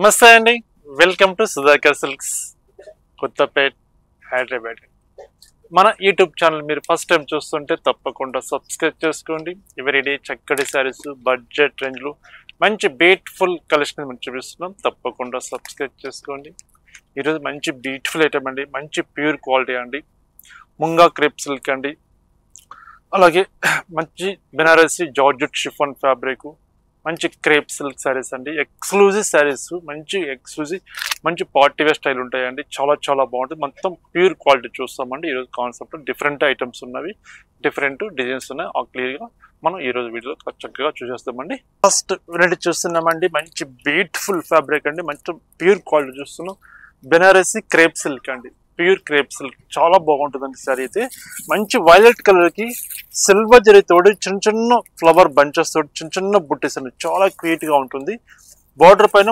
నమస్తే అండి. Welcome to Sudhakar silks, Kothapet, Hyderabad. మన యూట్యూబ్ ఛానల్ మీరు ఫస్ట్ టైం చూస్తుంటే తప్పకుండా సబ్స్క్రైబ్ చేసుకోండి. ఎవరిడే చక్కటి శారీస్, బడ్జెట్ రేంజ్లో మంచి బ్యూటిఫుల్ కలెక్షన్ మనం చూపిస్తున్నాం. తప్పకుండా సబ్స్క్రైబ్ చేసుకోండి. ఈరోజు మంచి బ్యూటిఫుల్ ఐటమ్ అండి, మంచి ప్యూర్ క్వాలిటీ అండి, ముంగా క్రేప్ సిల్క్ అండి. అలాగే మంచి బెనారసి జార్జెట్ షిఫాన్ ఫ్యాబ్రిక్, మంచి క్రేప్ సిల్క్ శారీస్ అండి, ఎక్స్క్లూజివ్ శారీస్, మంచి ఎక్స్క్లూజివ్ మంచి పార్టీ వేర్ స్టైల్ ఉంటాయండి. చాలా చాలా బాగుంటుంది. మొత్తం ప్యూర్ క్వాలిటీ చూస్తామండి. ఈరోజు కాన్సెప్ట్ డిఫరెంట్ ఐటమ్స్ ఉన్నవి, డిఫరెంట్ డిజైన్స్ ఉన్నాయి. ఆ క్లియర్గా మనం ఈరోజు వీడియోలో చక్కగా చూసేస్తామండి. ఫస్ట్ రెడీ చూస్తున్నామండి, మంచి బ్యూటిఫుల్ ఫ్యాబ్రిక్ అండి, మంచి ప్యూర్ క్వాలిటీ చూస్తున్నాం. బెనారసి క్రేప్ సిల్క్ అండి, ప్యూర్ క్రేప్ సిల్క్ చాలా బాగుంటుందండి. సారీ అయితే మంచి వైలెట్ కలర్ కి సిల్వర్ జరీ తోటి చిన్న చిన్న ఫ్లవర్ బంచెస్ తోటి చిన్న చిన్న బుట్టీస్ అండి, చాలా క్యూట్ గా ఉంటుంది. బార్డర్ పైన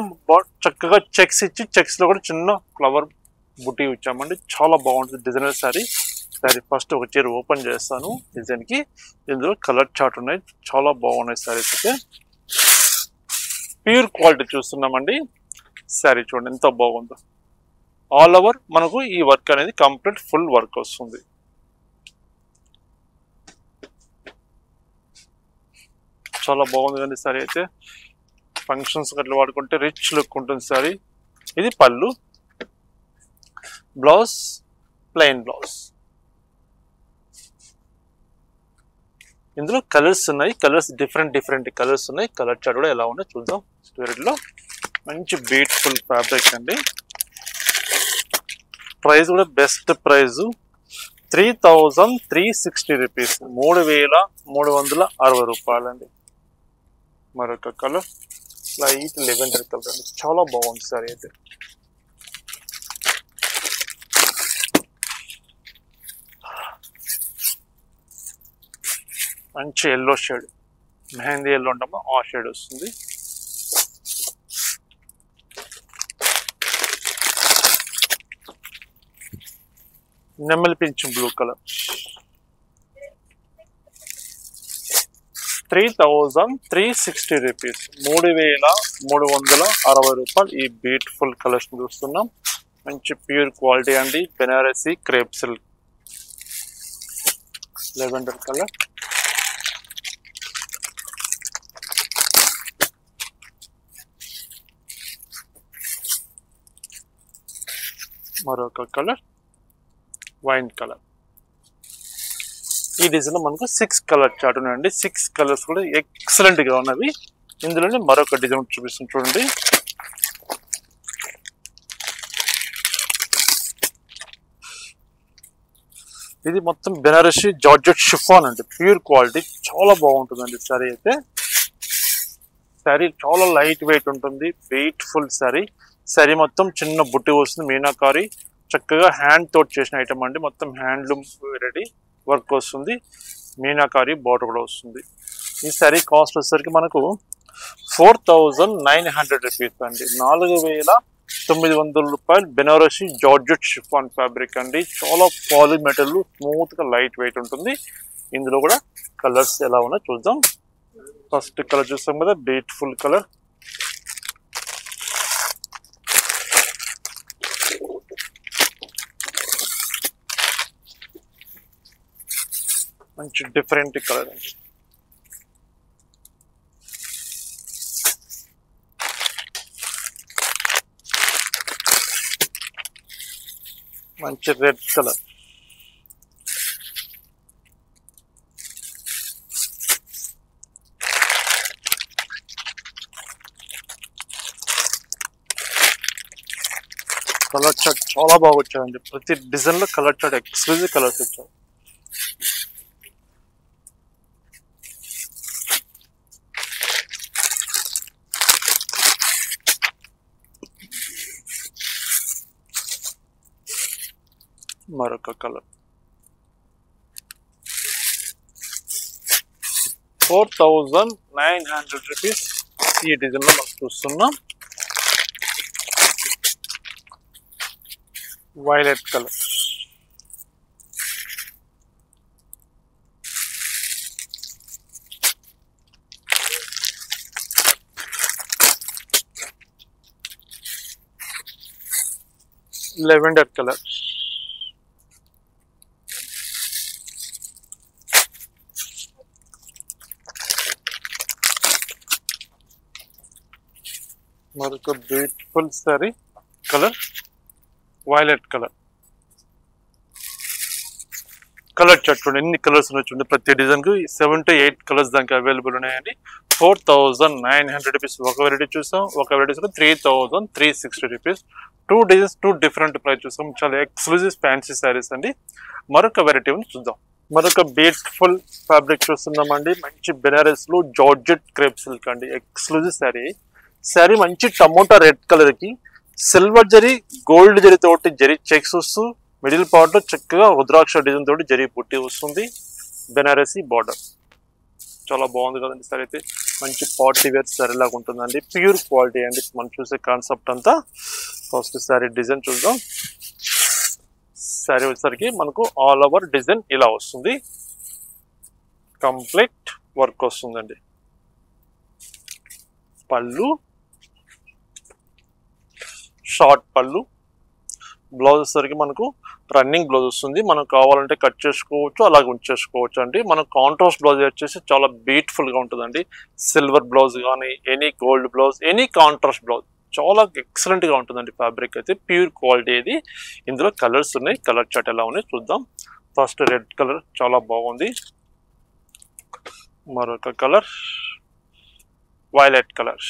చక్కగా చెక్స్ ఇచ్చి చెక్స్ లో కూడా చిన్న ఫ్లవర్ బుట్టి ఇచ్చామండి. చాలా బాగుంటుంది డిజైనర్ సారీ. సారీ ఫస్ట్ ఒక చీర ఓపెన్ చేస్తాను డిజైన్ కి. ఇందులో కలర్ చార్ట్ ఉన్నాయి, చాలా బాగున్నాయి సారీస్ అయితే. ప్యూర్ క్వాలిటీ చూస్తున్నామండి. సారీ చూడండి ఎంత బాగుందో. ఆల్ ఓవర్ మనకు ఈ వర్క్ అనేది కంప్లీట్ ఫుల్ వర్క్ వస్తుంది. చాలా బాగుంది కండి సారీ అయితే. ఫంక్షన్స్ అట్లా వాడుకుంటే రిచ్ లుక్ ఉంటుంది సారీ. ఇది పళ్ళు, బ్లౌజ్ ప్లెయిన్ బ్లౌజ్. ఇందులో కలర్స్ ఉన్నాయి, కలర్స్ డిఫరెంట్ డిఫరెంట్ కలర్స్ ఉన్నాయి. కలర్ చార్ట్ కూడా ఎలా ఉన్నాయో చూద్దాం. స్టోరీలో మంచి బ్యూటిఫుల్ ఫ్యాబ్రిక్ అండి. ప్రైస్ కూడా బెస్ట్ ప్రైస్ 3360 రూపీస్, 3360 రూపాయలండి. మరొక కలర్ లైట్ లెవెండర్ కలర్ అండి, చాలా బాగుంది సారీ అయితే. మంచి ఎల్లో షేడ్, మెహందీ ఎల్లో ఉంటామో ఆ షేడ్ వస్తుంది. నెమ్మలి పింఛ్ బ్లూ కలర్, 3360 రూపీస్, 3360 రూపాయలు. ఈ బ్యూటిఫుల్ కలెక్షన్ చూస్తున్నాం. మంచి ప్యూర్ క్వాలిటీ అండి, Banarasi crepe silk, lavender colour. మరొక కలర్ వైన్ కలర్. ఈ డిజైన్ లో మనకు 6 కలర్ చార్ట్ ఉన్నాయండి. 6 కలర్స్ కూడా ఎక్సలెంట్ గా ఉన్నవి. ఇందులోనే మరొక డిజైన్ చూపిస్తుంది చూడండి. ఇది మొత్తం బెనారసి జార్జెట్ షిఫాన్ అండి, ప్యూర్ క్వాలిటీ, చాలా బాగుంటుందండి సారీ అయితే. సారీ చాలా లైట్ వెయిట్ ఉంటుంది, బ్యూటిఫుల్ సారీ. సారీ మొత్తం చిన్న బుట్టి వస్తుంది, మీనాకారి చక్కగా హ్యాండ్ తోటి చేసిన ఐటమ్ అండి. మొత్తం హ్యాండ్లూమ్ రెడీ వర్క్ వస్తుంది, మీనాకారి బార్డర్ కూడా వస్తుంది. ఈ సారీ కాస్ట్ వచ్చేసరికి మనకు 4900 రూపీస్ అండి, 4900 రూపాయలు. బెనారసి జార్జెట్ షిఫాన్ ఫ్యాబ్రిక్ అండి, చాలా పాలి మెటల్, స్మూత్ గా లైట్ వెయిట్ ఉంటుంది. ఇందులో కూడా కలర్స్ ఎలా ఉన్నా చూద్దాం. ఫస్ట్ కలర్ చూస్తాం కదా, బ్యూటిఫుల్ కలర్. మంచి డిఫరెంట్ కలర్ అండి. మంచి రెడ్ కలర్, కలర్ చార్ట్ చాలా బాగా వచ్చాయండి. ప్రతి డిజైన్ లో కలర్ చార్ట్ ఎక్స్క్లూజివ్ కలర్స్ వచ్చాయి. మరొక కలర్ 4900 రూపీస్. ఈ డిజైన్ లో మనం చూస్తున్నాం. వైలెట్ కలర్, లెవెండర్ కలర్, మరొక beautiful sorry colour violet colour. Colour chart చూడండి, ఎన్ని కలర్స్ ఉన్నాయి చూడండి. ప్రతి డిజైన్ కు 7 to 8 కలర్స్ దానికి అవైలబుల్ ఉన్నాయండి. 4900 రూపీస్ ఒక వెరైటీ చూసాం. ఒక variety 3360 rupees. 2 designs 2 different price చూసాం. చాలా ఎక్స్క్లూజివ్ ఫ్యాన్సీ శారీస్ అండి. మరొక వెరైటీ చూద్దాం. మరొక బ్యూటిఫుల్ ఫ్యాబ్రిక్ చూస్తున్నామండి. మంచి బెనారస్ లో జార్జెట్ క్రేప్ సిల్క్ అండి. ఎక్స్క్లూజివ్ శారీ మంచి టమోటా రెడ్ కలర్ కి సిల్వర్ జరీ గోల్డ్ జరీ తోటి జరీ చెక్స్ వస్తూ మిడిల్ పార్ట్ లో చక్కగా రుద్రాక్ష డిజైన్ తోటి జరీ పుట్టి వస్తుంది. బెనారసీ బార్డర్ చాలా బాగుంది కదండి. సారీ అయితే మంచి పార్టీ వేర్ సారీ లాగా ఉంటుందండి. ప్యూర్ క్వాలిటీ అండి. మనం చూసే కాన్సెప్ట్ అంతా. ఫస్ట్ సారీ డిజైన్ చూద్దాం. సారీ వచ్చేసరికి మనకు ఆల్ ఓవర్ డిజైన్ ఇలా వస్తుంది. కంప్లీట్ వర్క్ వస్తుందండి. పళ్ళు షార్ట్ పళ్ళు. బ్లౌజ్ వచ్చేసరికి మనకు రన్నింగ్ బ్లౌజ్ వస్తుంది. మనం కావాలంటే కట్ చేసుకోవచ్చు, అలాగే ఉంచేసుకోవచ్చు అండి. మన కాంట్రాస్ట్ బ్లౌజ్ వచ్చేసి చాలా బ్యూటిఫుల్ గా ఉంటుందండి. సిల్వర్ బ్లౌజ్ కానీ, any gold blouse, any contrast blouse చాలా ఎక్సలెంట్ గా ఉంటుందండి. ఫ్యాబ్రిక్ అయితే ప్యూర్ క్వాలిటీ ఇది. ఇందులో కలర్స్ ఉన్నాయి. కలర్ చార్ట్ ఎలా ఉన్నాయి చూద్దాం. ఫస్ట్ రెడ్ కలర్ చాలా బాగుంది. మరొక కలర్ వైలెట్ కలర్,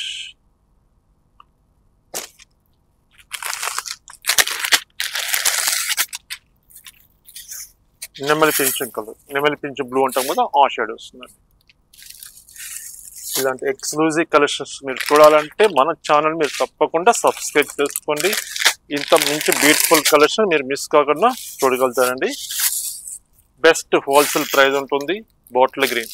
నెమలి పింఛం కలర్, నెమలి పింఛం బ్లూ అంటాం కదా, ఆ షేడ్ వస్తుందండి. ఇలాంటి ఎక్స్క్లూజివ్ కలెక్షన్స్ మీరు చూడాలంటే మన ఛానల్ మీరు తప్పకుండా సబ్స్క్రైబ్ చేసుకోండి. ఇంత మంచి బ్యూటిఫుల్ కలెక్షన్ మీరు మిస్ కాకుండా చూడగలుగుతారండి. బెస్ట్ హోల్సేల్ ప్రైస్ ఉంటుంది. బాటిల్ గ్రీన్,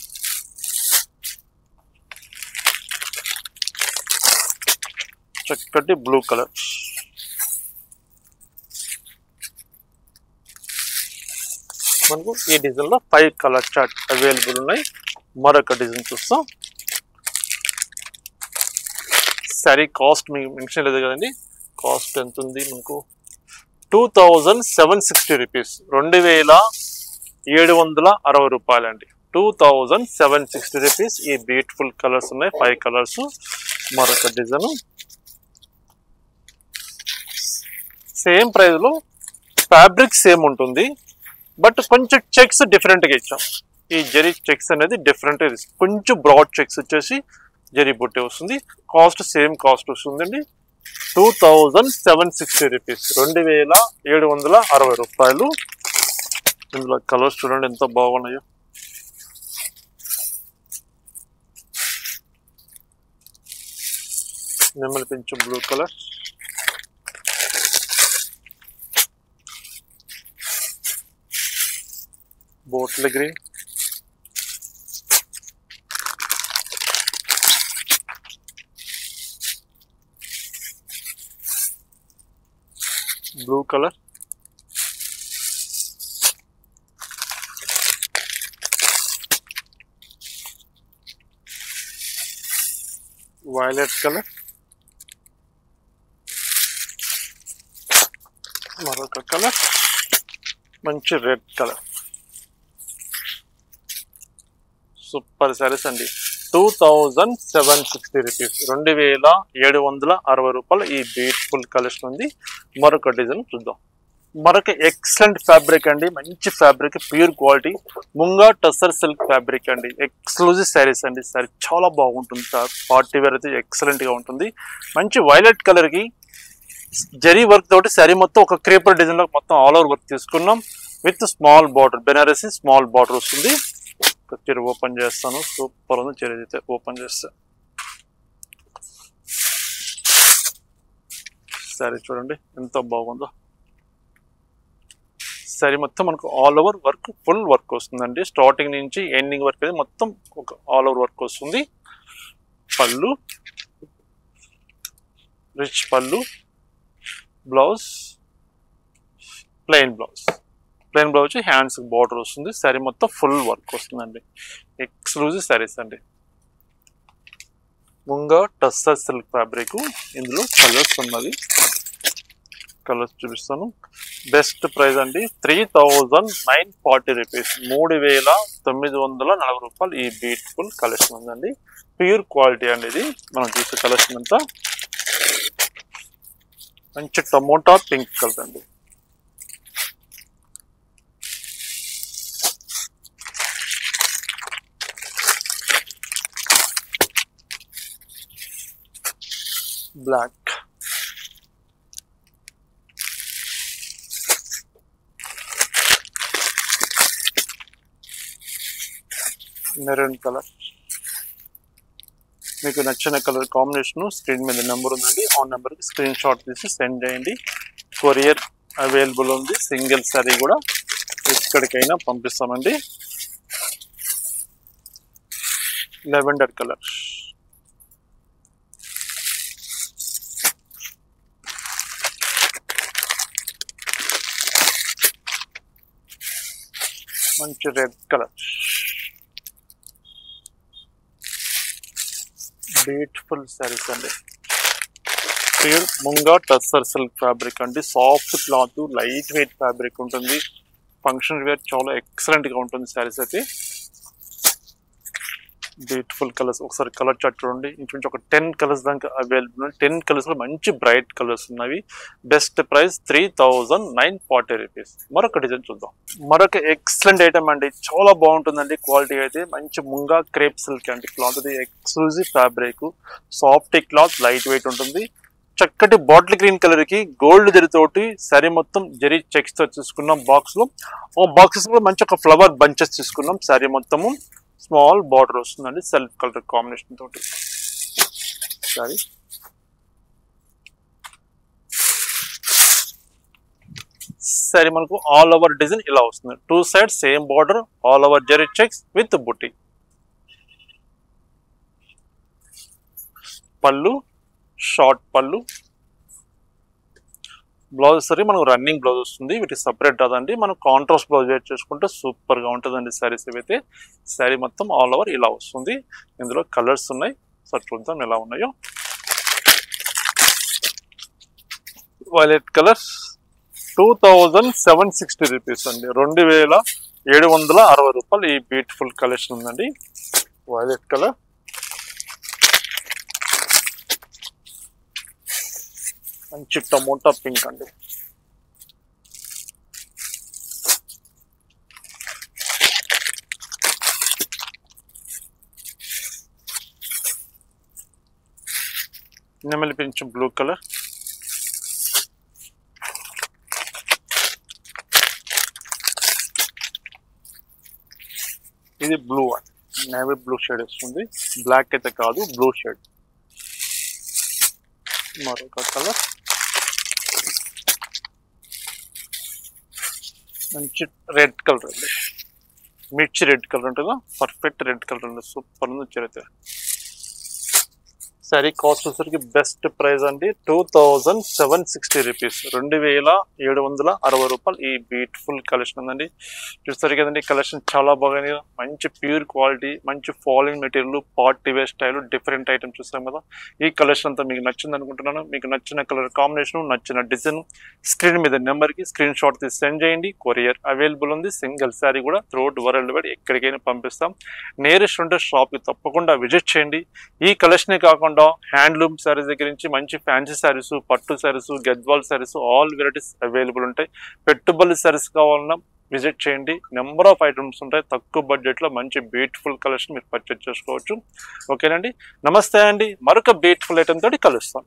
చక్కటి బ్లూ కలర్, మనకు ఈ డిజైన్ లో 5 కలర్ చార్ట్ అవైలబుల్ ఉన్నాయి. మరొక డిజైన్ చూస్తాం. సారీ కాస్ట్ మీకు మెన్షన్ లేదు కదండి. కాస్ట్ ఎంత ఉంది మనకు? 2760 రూపీస్, 2760 రూపాయలండి. 2760 రూపీస్. ఈ బ్యూటిఫుల్ కలర్స్ ఉన్నాయి. 5 కలర్స్. మరొక డిజైన్ సేమ్ ప్రైస్ లో, ఫ్యాబ్రిక్ సేమ్ ఉంటుంది, బట్ కొంచెం చెక్స్ డిఫరెంట్ గా ఇచ్చాం. ఈ జరీ చెక్స్ అనేది డిఫరెంట్, కొంచెం బ్రాడ్ చెక్స్ వచ్చేసి జరీ బుట్టి వస్తుంది. కాస్ట్ సేమ్ కాస్ట్ వస్తుందండి. 2760 రూపీస్, 2760 రూపాయలు. ఇందులో కలర్స్ చూడండి ఎంత బాగున్నాయో. నెమలి పింఛం blue colour, bottle green, blue colour, violet colour, మరొక కలర్ మంచి రెడ్ కలర్. సూపర్ సారీస్ అండి. 2760 రూపీస్, 2760 రూపాయలు. ఈ బ్యూటిఫుల్ కలెక్షన్ ఉంది. మరొక డిజైన్ చూద్దాం. మరొక ఎక్సలెంట్ ఫ్యాబ్రిక్ అండి. మంచి fabric, pure quality, munga tussar silk fabric అండి. ఎక్స్క్లూజివ్ శారీస్ అండి. సారీ చాలా బాగుంటుంది సార్. పార్టీ వేర్ అయితే ఎక్సలెంట్ గా ఉంటుంది. మంచి వైలెట్ కలర్ కి జరీ వర్క్ తోటి శారీ మొత్తం ఒక క్రేపర్ డిజైన్ లో మొత్తం ఆల్ ఓవర్ వర్క్ తీసుకున్నాం. With small border, Banarasi small border వస్తుంది. చీర ఓపెన్ చేస్తాను. సూపర్ ఉంది చీర అయితే. ఓపెన్ చేస్తా, శారీ చూడండి ఎంత బాగుందో. శారీ మొత్తం మనకు all over work, full work వస్తుందండి. స్టార్టింగ్ నుంచి ఎండింగ్ వర్క్ అయితే మొత్తం ఒక ఆల్ ఓవర్ వర్క్ వస్తుంది. పళ్ళు రిచ్ పళ్ళు, blouse plain blouse. Plain blouse వచ్చి హ్యాండ్స్ బార్డర్ వస్తుంది. శారీ మొత్తం ఫుల్ వర్క్ వస్తుందండి. ఎక్స్క్లూజివ్ శారీస్ అండి. Munga tussar silk fabric. ఇందులో కలర్స్ ఉన్నది. కలర్స్ చూపిస్తాను. బెస్ట్ ప్రైస్ అండి 3940 రూపీస్, 3940 రూపాయలు ఈ బ్యూటిఫుల్ కలెక్షన్ ఉందండి. ప్యూర్ క్వాలిటీ అండి ఇది. మనం చూసే కలెక్షన్ అంతా మంచి టమోటా పింక్ కలర్ అండి. Black, maroon colour. మీకు నచ్చిన కలర్ కాంబినేషన్ స్క్రీన్ మీద నెంబర్ ఉందండి. ఆ నెంబర్కి స్క్రీన్ షాట్ తీసి సెండ్ చేయండి. కొరియర్ అవైలబుల్ ఉంది. సింగిల్ సారీ కూడా ఎక్కడికైనా పంపిస్తామండి. లెవెండర్ కలర్, మంచి రెడ్ కలర్, బ్యూటిఫుల్ సారీస్ అండి. Pure munga tussar silk fabric అండి. Soft cloth, light weight fabric ఉంటుంది. ఫంక్షన్ వేర్ చాలా ఎక్సలెంట్ గా ఉంటుంది సారీస్ అయితే. Beautiful colours. ఒకసారి కలర్ చార్ట్ చూడండి. ఇంచుమించు ఒక 10 కలర్స్ దాకా అవైలబుల్ ఉన్నాయి. 10 కలర్స్ లో మంచి బ్రైట్ కలర్స్ ఉన్నవి. Best price 3940 rupees. మరొక డిజైన్ చూద్దాం. మరొక ఎక్సలెంట్ ఐటమ్ అండి. చాలా బాగుంటుందండి. క్వాలిటీ అయితే మంచి ముంగా క్రేప్ సిల్క్ అండి. క్లాత్ అది exclusive fabric, soft cloth, light wait ఉంటుంది. చక్కటి బాటిల్ గ్రీన్ కలర్ కి గోల్డ్ జరీతోటి సారీ మొత్తం జరీ చెక్స్ తో తీసుకున్నాం. బాక్స్ లో బాక్సెస్ లో మంచి ఒక ఫ్లవర్ బంచెస్ తీసుకున్నాం. సారీ మొత్తము స్మాల్ బార్డర్ వస్తుందండి. సెల్ఫ్ కలర్ కాంబినేషన్ తోటి సారీ. సారీ మనకు ఆల్ ఓవర్ డిజైన్ ఇలా వస్తుంది. 2 sides same border, all over zari checks with బుట్టి. పళ్ళు షార్ట్ పళ్ళు. బ్లౌజ్ సరే మనకు రన్నింగ్ బ్లౌజ్ వస్తుంది. వీటికి సపరేట్ రాదండి. మనం కాంట్రాస్ట్ బ్లౌజ్ వేర్ చేసుకుంటే సూపర్ గా ఉంటుందండి సారీస్ ఇవైతే. సారీ మొత్తం ఆల్ ఓవర్ ఇలా వస్తుంది. ఇందులో కలర్స్ ఉన్నాయి. సార్ చూద్దాం ఎలా ఉన్నాయో. వైలెట్ కలర్స్ 2760 రూపీస్ అండి. 2760 రూపాయలు ఈ బ్యూటిఫుల్ కలెక్షన్ ఉందండి. వైలెట్ కలర్, మంచి టమోటా పింక్ అండి. నెమలి పింఛం బ్లూ కలర్, ఇది బ్లూ అండి. నేవీ బ్లూ షేడ్ వస్తుంది. బ్లాక్ అయితే కాదు, బ్లూ షేడ్. మరొక కలర్ మంచి రెడ్ కలర్ అండి. మిర్చి రెడ్ కలర్ ఉంటుందా, పర్ఫెక్ట్ రెడ్ కలర్ ఉంది. సూపర్ ఉంది చరిత్ర. సారీ కాస్ట్ వచ్చేసరికి బెస్ట్ ప్రైస్ అండి 2760 రూపీస్, 2760 రూపాయలు ఈ బ్యూటిఫుల్ కలెక్షన్ ఉందండి. చూస్తారు కదండి, కలెక్షన్ చాలా బాగుంది. మంచి ప్యూర్ క్వాలిటీ, మంచి falling material, party wear style, different items చూస్తాం కదా. ఈ కలెక్షన్ అంతా మీకు నచ్చింది అనుకుంటున్నాను. మీకు నచ్చిన కలర్ కాంబినేషన్, నచ్చిన డిజైన్ స్క్రీన్ మీద నెంబర్కి స్క్రీన్ షాట్ తీసి సెండ్ చేయండి. కొరియర్ అవైలబుల్ ఉంది. సింగిల్ శారీ కూడా త్రూఅవుట్ వరల్డ్ వైడ్ ఎక్కడికైనా పంపిస్తాం. నియరెస్ట్ ఉంటే షాప్కి తప్పకుండా విజిట్ చేయండి. ఈ కలెక్షనే కాకుండా హ్యాండ్లూమ్ శారీస్ దగ్గర నుంచి మంచి ఫ్యాన్సీ శారీస్, పట్టు saris, Gadwal saris, all varieties available ఉంటాయి. పెట్టుబడి శారీస్ కావాలన్నా విజిట్ చేయండి. నెంబర్ ఆఫ్ ఐటమ్స్ ఉంటాయి. తక్కువ బడ్జెట్లో మంచి బ్యూటిఫుల్ కలెక్షన్ మీరు పర్చేజ్ చేసుకోవచ్చు. ఓకేనండి, నమస్తే అండి. మరొక బ్యూటిఫుల్ ఐటమ్ తోటి కలుస్తాం.